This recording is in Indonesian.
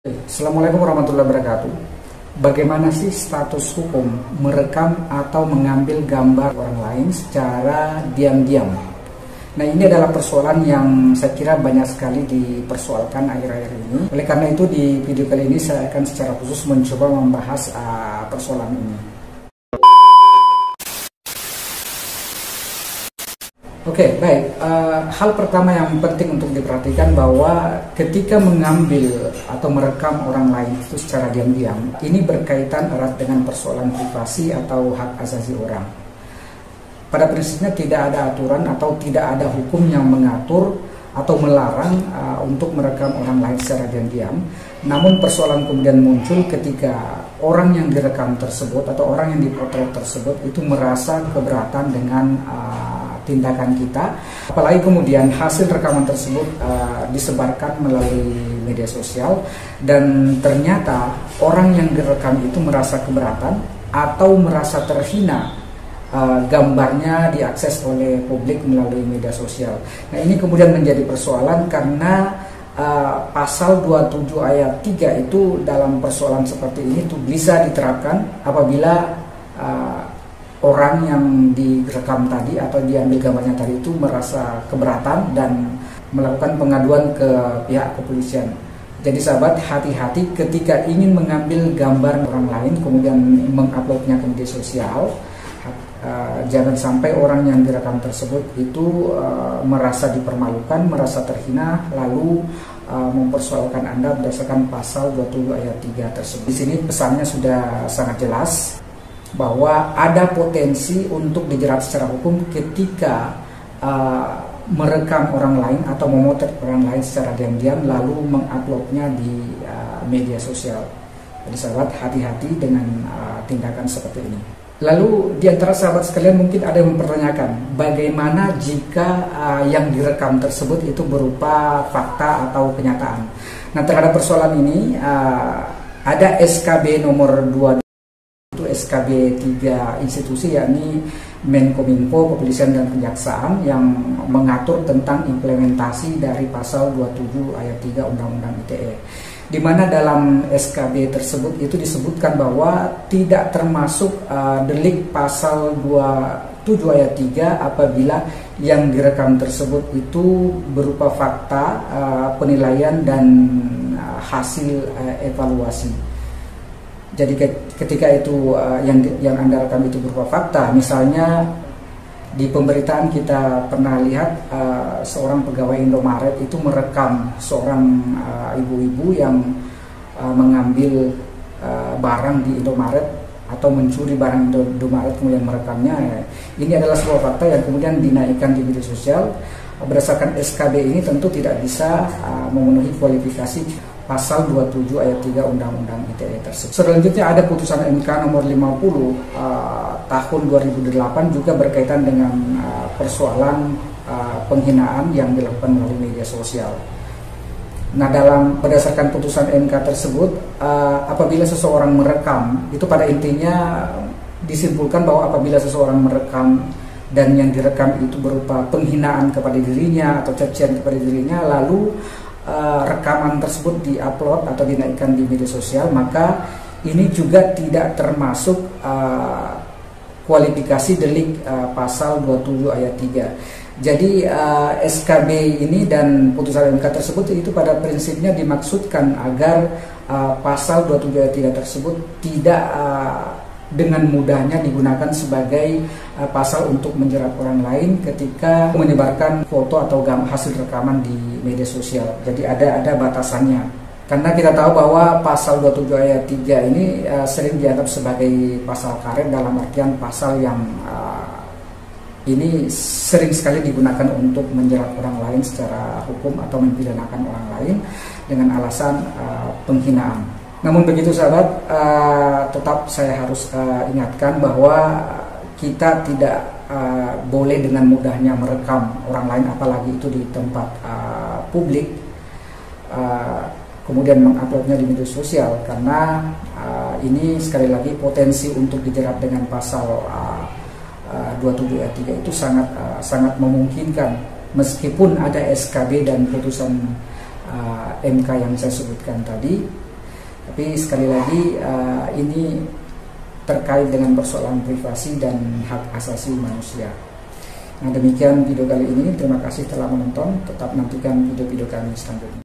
Assalamualaikum warahmatullahi wabarakatuh. Bagaimana sih status hukum merekam atau mengambil gambar orang lain secara diam-diam? Nah, ini adalah persoalan yang saya kira banyak sekali dipersoalkan akhir-akhir ini. Oleh karena itu di video kali ini saya akan secara khusus mencoba membahas persoalan ini. Oke, baik. Hal pertama yang penting untuk diperhatikan bahwa ketika mengambil atau merekam orang lain itu secara diam-diam, ini berkaitan erat dengan persoalan privasi atau hak asasi orang. Pada prinsipnya tidak ada aturan atau tidak ada hukum yang mengatur atau melarang untuk merekam orang lain secara diam-diam. Namun persoalan kemudian muncul ketika orang yang direkam tersebut atau orang yang dipotret tersebut itu merasa keberatan dengan tindakan kita, apalagi kemudian hasil rekaman tersebut disebarkan melalui media sosial dan ternyata orang yang direkam itu merasa keberatan atau merasa terhina, gambarnya diakses oleh publik melalui media sosial. Nah, ini kemudian menjadi persoalan karena pasal 27 ayat 3 itu dalam persoalan seperti ini itu bisa diterapkan apabila orang yang direkam tadi atau diambil gambarnya tadi itu merasa keberatan dan melakukan pengaduan ke pihak kepolisian. Jadi sahabat, hati-hati ketika ingin mengambil gambar orang lain kemudian menguploadnya ke media sosial. Jangan sampai orang yang direkam tersebut itu merasa dipermalukan, merasa terhina, lalu mempersoalkan Anda berdasarkan pasal 27 ayat 3 tersebut. Di sini pesannya sudah sangat jelas bahwa ada potensi untuk dijerat secara hukum ketika merekam orang lain atau memotret orang lain secara diam-diam lalu menguploadnya di media sosial. Jadi sahabat, hati-hati dengan tindakan seperti ini. Lalu di antara sahabat sekalian mungkin ada yang mempertanyakan bagaimana jika yang direkam tersebut itu berupa fakta atau kenyataan. Nah, terhadap persoalan ini ada SKB nomor 2 itu SKB 3 institusi, yakni Menkominfo, Kepolisian dan Kejaksaan, yang mengatur tentang implementasi dari pasal 27 ayat 3 Undang-Undang ITE. Di mana dalam SKB tersebut itu disebutkan bahwa tidak termasuk delik pasal 27 ayat 3 apabila yang direkam tersebut itu berupa fakta, penilaian dan hasil evaluasi. Jadi ketika itu yang Anda rekam itu berupa fakta, misalnya di pemberitaan kita pernah lihat seorang pegawai Indomaret itu merekam seorang ibu-ibu yang mengambil barang di Indomaret atau mencuri barang Indomaret kemudian merekamnya. Ini adalah sebuah fakta yang kemudian dinaikkan di media sosial. Berdasarkan SKB ini tentu tidak bisa memenuhi kualifikasi pasal 27 ayat 3 Undang-Undang ITE tersebut. Selanjutnya ada putusan MK nomor 50 tahun 2008 juga berkaitan dengan persoalan penghinaan yang dilakukan melalui media sosial. Nah, berdasarkan putusan MK tersebut, apabila seseorang merekam, itu pada intinya disimpulkan bahwa apabila seseorang merekam dan yang direkam itu berupa penghinaan kepada dirinya atau cacian kepada dirinya, lalu rekaman tersebut diupload atau dinaikkan di media sosial, maka ini juga tidak termasuk kualifikasi delik pasal 27 ayat 3. Jadi SKB ini dan putusan MK tersebut itu pada prinsipnya dimaksudkan agar pasal 27 ayat 3 tersebut tidak dengan mudahnya digunakan sebagai pasal untuk menjerat orang lain ketika menyebarkan foto atau hasil rekaman di media sosial. Jadi ada batasannya. Karena kita tahu bahwa pasal 27 ayat 3 ini sering dianggap sebagai pasal karet, dalam artian pasal yang ini sering sekali digunakan untuk menjerat orang lain secara hukum atau mempidanakan orang lain dengan alasan penghinaan. Namun begitu sahabat, tetap saya harus ingatkan bahwa kita tidak boleh dengan mudahnya merekam orang lain, apalagi itu di tempat publik, kemudian menguploadnya di media sosial, karena ini sekali lagi potensi untuk dijerat dengan pasal 27 ayat 3 itu sangat memungkinkan, meskipun ada SKB dan putusan MK yang saya sebutkan tadi. Tapi sekali lagi ini terkait dengan persoalan privasi dan hak asasi manusia. Nah, demikian video kali ini. Terima kasih telah menonton. Tetap nantikan video-video kami selanjutnya.